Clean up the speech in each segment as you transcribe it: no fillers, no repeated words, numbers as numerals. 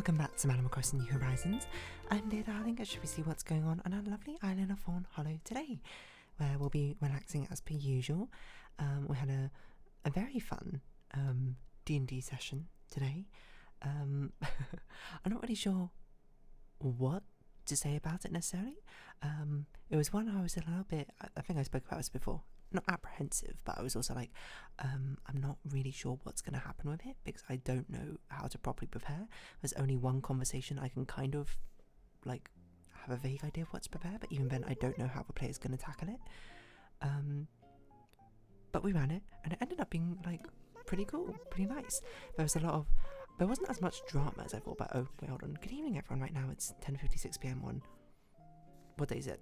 welcome back to Animal Crossing New Horizons. I'm dear darling, as should we see what's going on our lovely island of Fawnhallow today, where we'll be relaxing as per usual. We had a very fun D&D session today. I'm not really sure what to say about it necessarily. It was one I was a little bit, I think I spoke about this before, not apprehensive, but I was also like, I'm not really sure what's going to happen with it because I don't know how to properly prepare. There's only one conversation I can kind of like have a vague idea of what to prepare, but even then I don't know how the player's going to tackle it. But we ran it and it ended up being like pretty cool, pretty nice. There wasn't as much drama as I thought, but oh wait, hold on. Good evening everyone, right now it's 10:56 PM on, what day is it?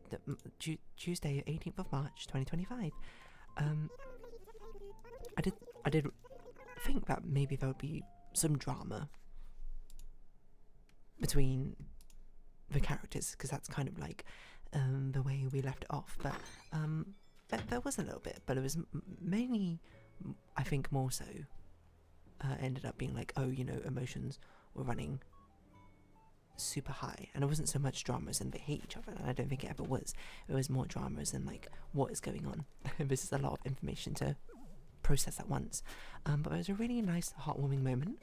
Tuesday 18th of March 2025. I did think that maybe there would be some drama between the characters, because that's kind of like the way we left it off, but there was a little bit, but it was mainly, I think more so, ended up being like, oh, you know, emotions were running super high, and it wasn't so much dramas and they hate each other, and I don't think it ever was. It was more dramas than like what is going on. This is a lot of information to process at once, but it was a really nice heartwarming moment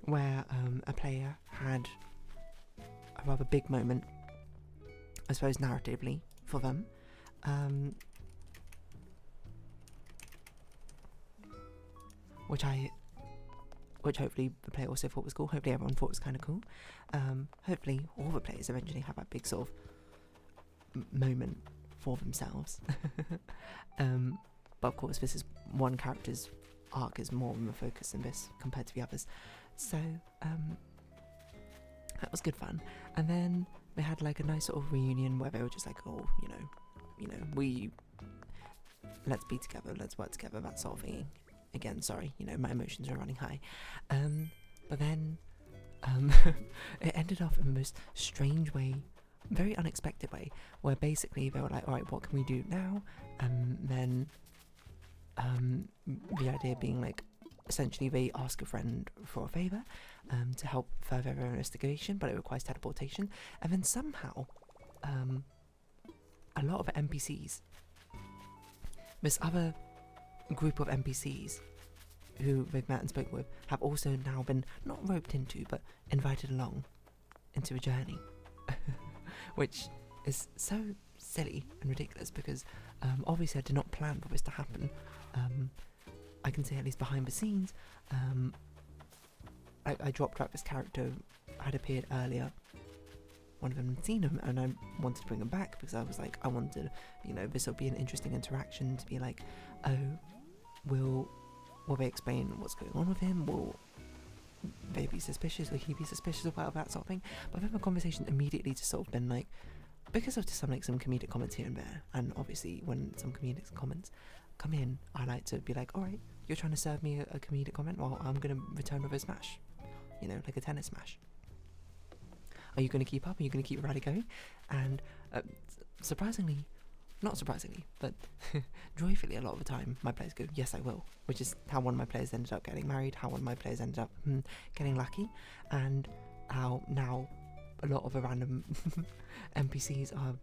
where a player had a rather big moment, I suppose narratively, for them, which hopefully the player also thought was cool. Hopefully everyone thought was kind of cool. Hopefully all the players eventually have that big sort of moment for themselves. But of course this is one character's arc is more of a focus in this compared to the others. So that was good fun. And then we had like a nice sort of reunion where they were just like, oh, you know, let's be together, let's work together, that sort of thing. Again, sorry, you know, my emotions are running high. But then it ended off in the most strange way, very unexpected way, where basically they were like, alright, what can we do now? And then the idea being like, essentially they ask a friend for a favour to help further their investigation, but it requires teleportation. And then somehow a lot of NPCs, this other group of NPCs who they've met and spoken with, have also now been not roped into but invited along into a journey, which is so silly and ridiculous because obviously I did not plan for this to happen. I can say at least behind the scenes, I dropped out this character had appeared earlier. One of them had seen him and I wanted to bring him back because I was like, I wanted, you know, this will be an interesting interaction to be like, oh, will they explain what's going on with him? Will they be suspicious? Will he be suspicious about that sort of thing? But then the conversation immediately just sort of been like, because of just some comedic comments here and there, and obviously when some comedic comments come in, I like to be like, alright, you're trying to serve me a comedic comment, well, I'm going to return with a smash, you know, like a tennis smash. Are you going to keep up? Are you going to keep the rally going? And surprisingly, not surprisingly, but joyfully a lot of the time, my players go, yes, I will, which is how one of my players ended up getting married, how one of my players ended up getting lucky, and how now a lot of the random NPCs, our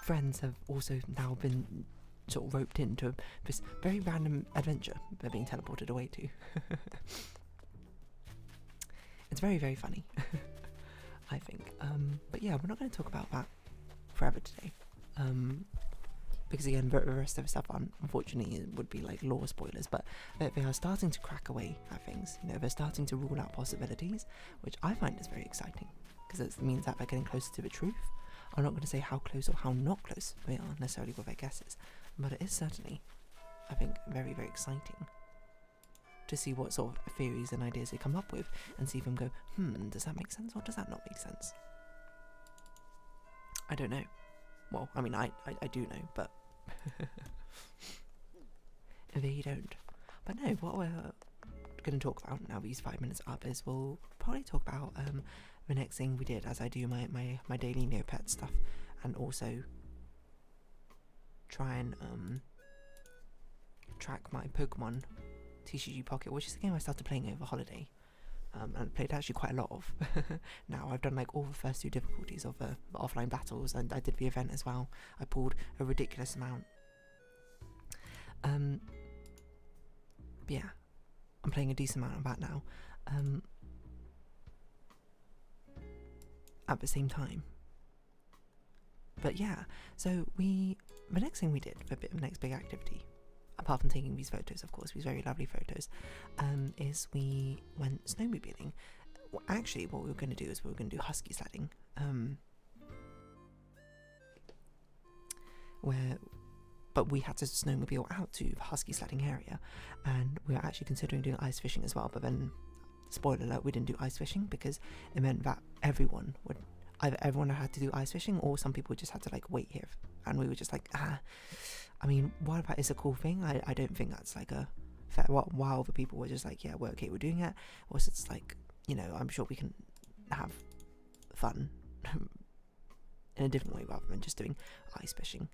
friends, have also now been sort of roped into this very random adventure they're being teleported away to. It's very, very funny, I think. But yeah, we're not going to talk about that forever today. Because again, the rest of the stuff, unfortunately, it would be like lore spoilers, but they are starting to crack away at things. You know, they're starting to rule out possibilities, which I find is very exciting, because it means that they're getting closer to the truth. I'm not going to say how close or how not close they are necessarily with their guesses, but it is certainly, I think, very, very exciting to see what sort of theories and ideas they come up with, and see them go, does that make sense or does that not make sense? I don't know. Well, I mean, I do know, but they don't. But no, what we're going to talk about now, these 5 minutes up, is we'll probably talk about the next thing we did, as I do my daily Neopet stuff, and also try and track my Pokemon TCG Pocket, which is a game I started playing over holiday. and I played actually quite a lot of. Now I've done like all the first 2 difficulties of the offline battles, and I did the event as well. I pulled a ridiculous amount. But yeah, I'm playing a decent amount of that now. At the same time. But yeah, so the next thing we did, the next big activity, apart from taking these photos, of course, these very lovely photos, is we went snowmobiling. Well, actually, what we were going to do is we were going to do husky sledding, but we had to snowmobile out to the husky sledding area, and we were actually considering doing ice fishing as well, but then, spoiler alert, we didn't do ice fishing because it meant that either everyone had to do ice fishing, or some people just had to like wait here, and we were just like, I mean, while that is a cool thing, I don't think that's like a fair. While the people were just like, yeah, we're okay, we're doing it. Also, it's like, you know, I'm sure we can have fun in a different way rather than just doing ice fishing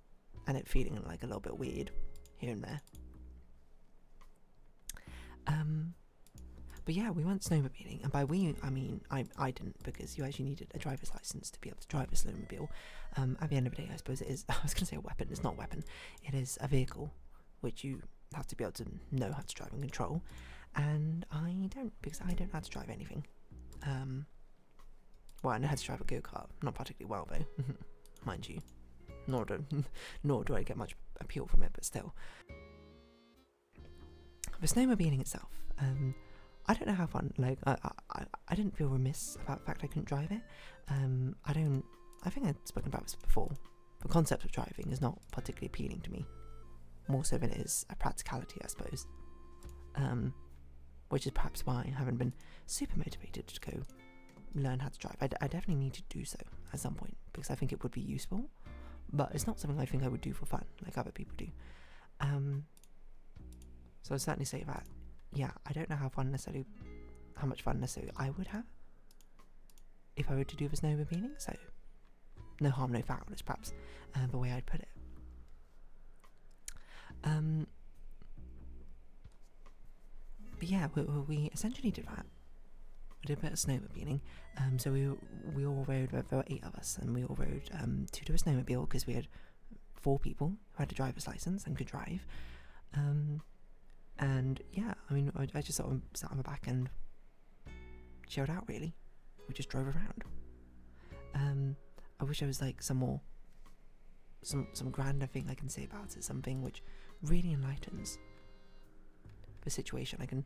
and it feeling like a little bit weird here and there. But yeah, we went snowmobiling, and by we, I mean I didn't, because you actually needed a driver's license to be able to drive a snowmobile. At the end of the day, I suppose it is, I was going to say a weapon, it's not a weapon, it is a vehicle, which you have to be able to know how to drive and control, and I don't, because I don't know how to drive anything. Well, I know how to drive a go-kart, not particularly well though, mind you, nor do I get much appeal from it, but still. The snowmobiling itself, I don't know how fun, like, I didn't feel remiss about the fact I couldn't drive it. I think I'd spoken about this before. The concept of driving is not particularly appealing to me, more so than it is a practicality, I suppose. Which is perhaps why I haven't been super motivated to go learn how to drive. I definitely need to do so at some point, because I think it would be useful, but it's not something I think I would do for fun, like other people do. So I'd certainly say that, yeah, I don't know how much fun necessarily I would have if I were to do the snowmobiling, so no harm, no foul is perhaps the way I'd put it. But yeah, we essentially did that. We did a bit of snowmobiling, so we all rode, there were 8 of us, and we all rode to do a snowmobile, because we had 4 people who had a driver's license and could drive. And yeah, I mean, I just sort of sat on the back and chilled out, really. We just drove around. I wish there was like some grander thing I can say about it, something which really enlightens the situation. I can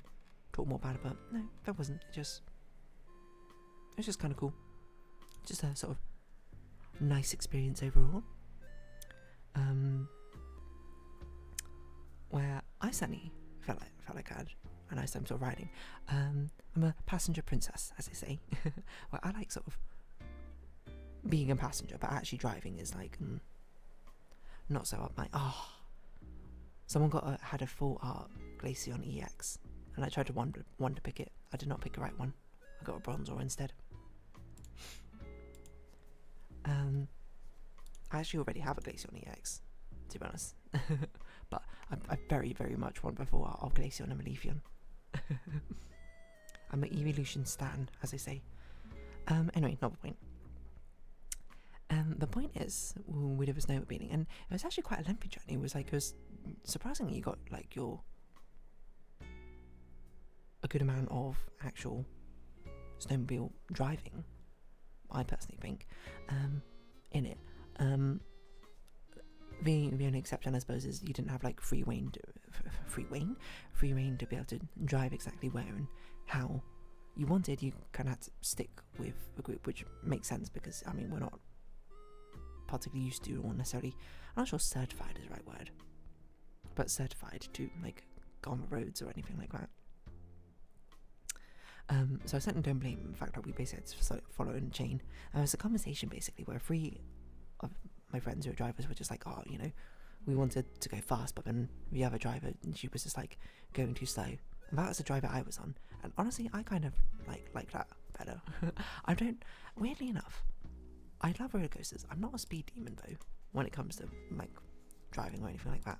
talk more about it, but no, that wasn't. It was just kind of cool. Just a sort of nice experience overall. Where I certainly felt like I had a nice time sort of riding. I'm a passenger princess, as they say. Well, I like sort of being a passenger, but actually driving is like not so up my. Someone had a full art Glaceon EX, and I tried to wonder pick it. I did not pick the right one. I got a Bronzor instead. I actually already have a Glaceon EX, to be honest. But I very, very much want the full art of Glaceon and Malefion. I'm an Evolution stan, as they say. Anyway, not the point. The point is, we did a snowmobiling, and it was actually quite a lengthy journey. It was surprisingly, you got like a good amount of actual snowmobile driving, I personally think, in it. The only exception, I suppose, is you didn't have like free reign to be able to drive exactly where and how you wanted. You kind of had to stick with a group, which makes sense because, I mean, we're not particularly used to, or necessarily, I'm not sure certified is the right word, but certified to like go on the roads or anything like that. So I certainly don't blame the fact that we basically had to follow in a chain. It was a conversation basically where 3 of my friends who are drivers were just like, we wanted to go fast, but then the other driver, she was just like going too slow. And that was the driver I was on. And honestly, I kind of like that better. Weirdly enough, I love roller coasters. I'm not a speed demon though, when it comes to like driving or anything like that.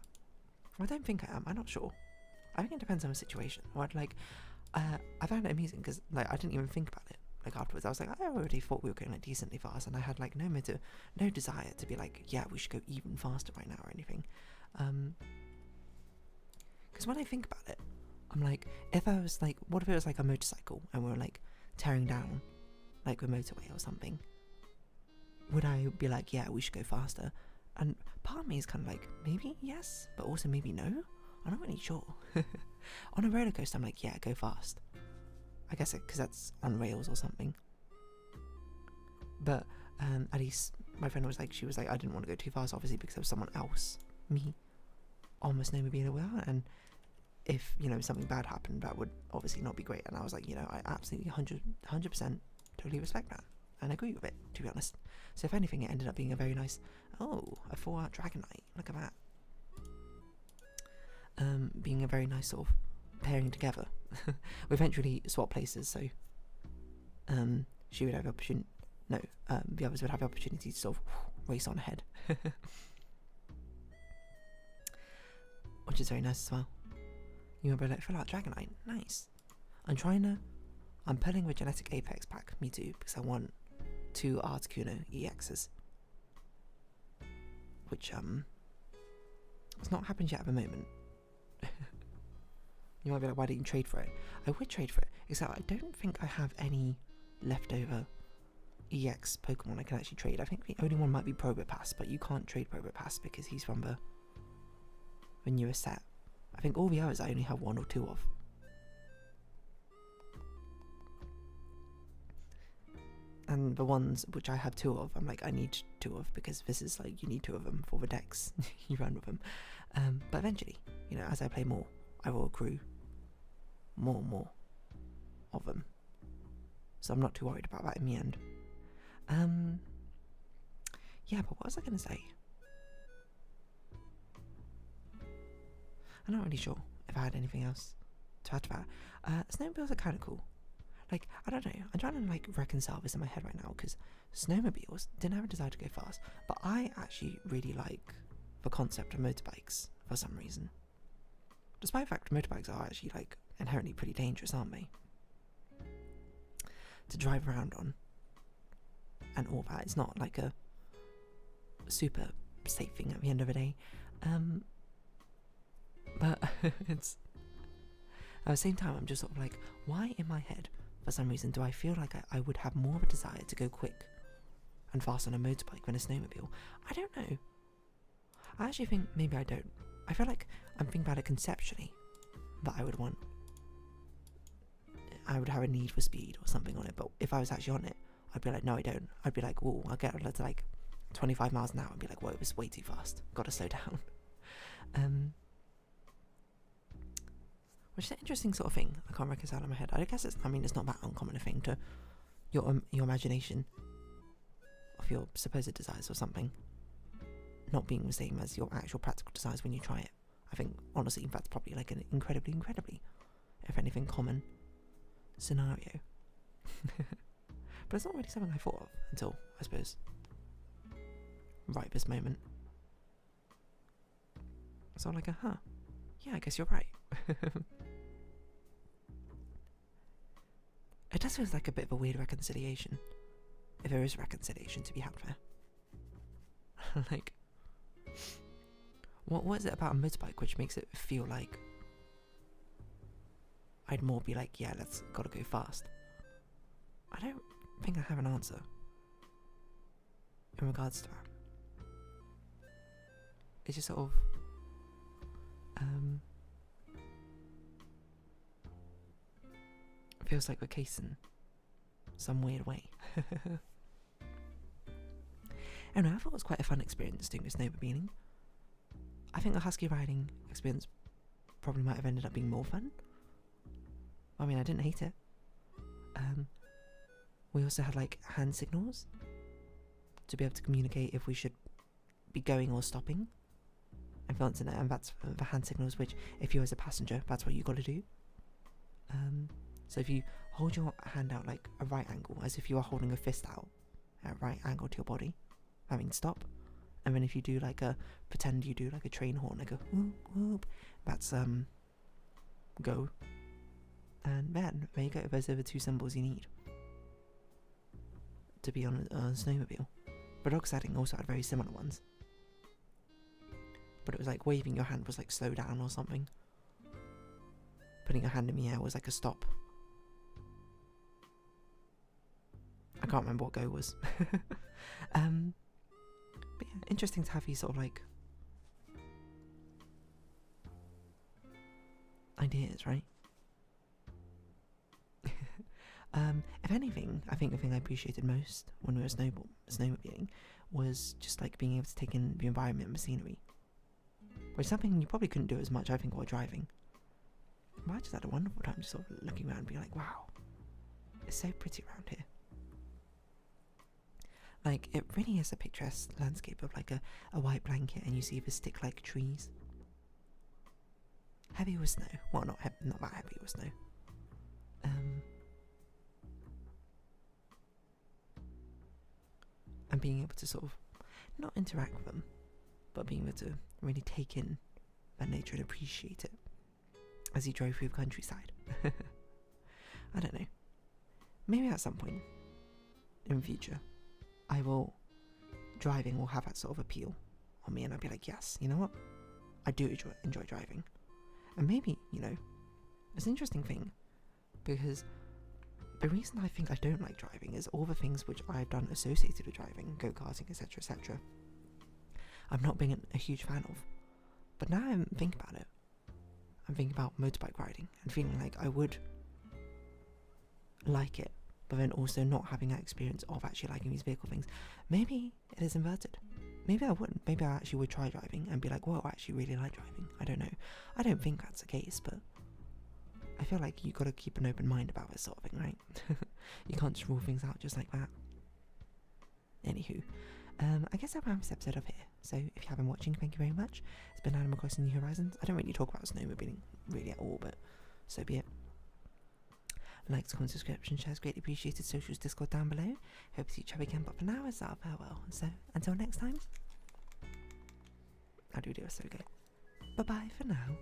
I don't think I am. I'm not sure. I think it depends on the situation. Or I found it amusing because like I didn't even think about it. Like afterwards, I was like, I already thought we were going like decently fast, and I had like no desire to be like, yeah, we should go even faster right now or anything. Because when I think about it, I'm like, if I was like, what if it was like a motorcycle and we were like tearing down like a motorway or something? Would I be like, yeah, we should go faster? And part of me is kind of like, maybe yes, but also maybe no. I'm not really sure. On a roller coaster, I'm like, yeah, go fast. I guess because that's on rails or something. But at least my friend was like, she was like, I didn't want to go too fast, obviously, because there was someone else, me, on the snowmobile well, and if, you know, something bad happened, that would obviously not be great. And I was like, you know, I absolutely 100% totally respect that and agree with it, to be honest. So if anything, it ended up being a very nice, a 4-hour dragon night, look at that. Being a very nice sort of pairing together. We eventually swapped places, so she would have the opportunity, the others would have the opportunity to sort of race on ahead. Which is very nice as well. You remember like full out Dragonite, nice. I'm pulling the Genetic Apex pack, me too, because I want 2 Articuno EXs. Which it's not happened yet at the moment. You might be like, why didn't you trade for it? I would trade for it, except I don't think I have any leftover EX Pokemon I can actually trade. I think the only one might be Probopass, but you can't trade Probopass because he's from the newer set. I think all the others I only have 1 or 2 of. And the ones which I have 2 of, I'm like, I need 2 of, because this is like, you need 2 of them for the decks you run with them. But eventually, you know, as I play more, I will accrue more and more of them. So I'm not too worried about that in the end. Yeah, but what was I going to say? I'm not really sure if I had anything else to add to that. Snowmobiles are kind of cool. Like, I don't know, I'm trying to like reconcile this in my head right now, because snowmobiles didn't have a desire to go fast, but I actually really like the concept of motorbikes for some reason. Despite the fact motorbikes are actually like inherently pretty dangerous, aren't they? To drive around on and all that. It's not like a super safe thing at the end of the day. But it's at the same time, I'm just sort of like, why in my head, for some reason, do I feel like I would have more of a desire to go quick and fast on a motorbike than a snowmobile? I don't know. I actually think maybe I don't. I feel like I'm thinking about it conceptually, that I would have a need for speed or something on it, but if I was actually on it, I'd be like, no, I don't. I'd be like, oh, I'll get to like 25 miles an hour and be like, whoa, it was way too fast. Gotta slow down. Which is an interesting sort of thing I can't reconcile in my head. I guess it's not that uncommon a thing to your imagination of your supposed desires or something not being the same as your actual practical desires when you try it. I think, honestly, that's probably like an incredibly, if anything, common scenario. But it's not really something I thought of until, I suppose, right this moment. So I'm like, yeah, I guess you're right. It does feel like a bit of a weird reconciliation, if there is reconciliation to be had there. Like, what is it about a motorbike which makes it feel like I'd more be like, yeah, gotta go fast? I don't think I have an answer in regards to that. It's just sort of feels like the case in some weird way. Anyway, I thought it was quite a fun experience doing the snowmobiling. I think the husky riding experience probably might have ended up being more fun. I mean, I didn't hate it. We also had like hand signals to be able to communicate if we should be going or stopping. And that's the hand signals, which if you as a passenger, that's what you got to do. So if you hold your hand out like a right angle, as if you are holding a fist out at a right angle to your body, I mean stop. And then if you do like pretend you do like a train horn, like a whoop whoop, that's go. And then there you go, those are the two symbols you need to be on a snowmobile. But dog sledding also had very similar ones. But it was like waving your hand was like slow down or something. Putting your hand in the air was like a stop. I can't remember what go was. But yeah, interesting to have these sort of like ideas, right? If anything, I think the thing I appreciated most when we were snowmobiling was just like being able to take in the environment and the scenery. Which is something you probably couldn't do as much, I think, while driving. But I just had a wonderful time just sort of looking around and being like, wow, it's so pretty around here. Like, it really is a picturesque landscape of like a white blanket, and you see the stick-like trees. Heavy with snow. Well, not that heavy with snow. And being able to sort of not interact with them, but being able to really take in that nature and appreciate it as you drove through the countryside. I don't know. Maybe at some point in the future, driving will have that sort of appeal on me, and I'll be like, yes, you know what? I do enjoy driving. And maybe, you know, it's an interesting thing, because the reason I think I don't like driving is all the things which I've done associated with driving, go-karting, etc., etc., I've not been a huge fan of. But now I'm thinking about it, I'm thinking about motorbike riding and feeling like I would like it, but then also not having that experience of actually liking these vehicle things. Maybe it is inverted. Maybe I wouldn't. Maybe I actually would try driving and be like, whoa, I actually really like driving. I don't know. I don't think that's the case, but I feel like you got to keep an open mind about this sort of thing, right? You can't just rule things out just like that. Anywho, I guess I'll round this episode up here. So if you have been watching, thank you very much. It's been Animal Crossing New Horizons. I don't really talk about snowmobiling really at all, but so be it. Likes, comments, subscription, shares, greatly appreciated. Socials, Discord down below. Hope to see each other again, but for now, it's our farewell. So until next time, I'll do this, okay? Bye bye for now.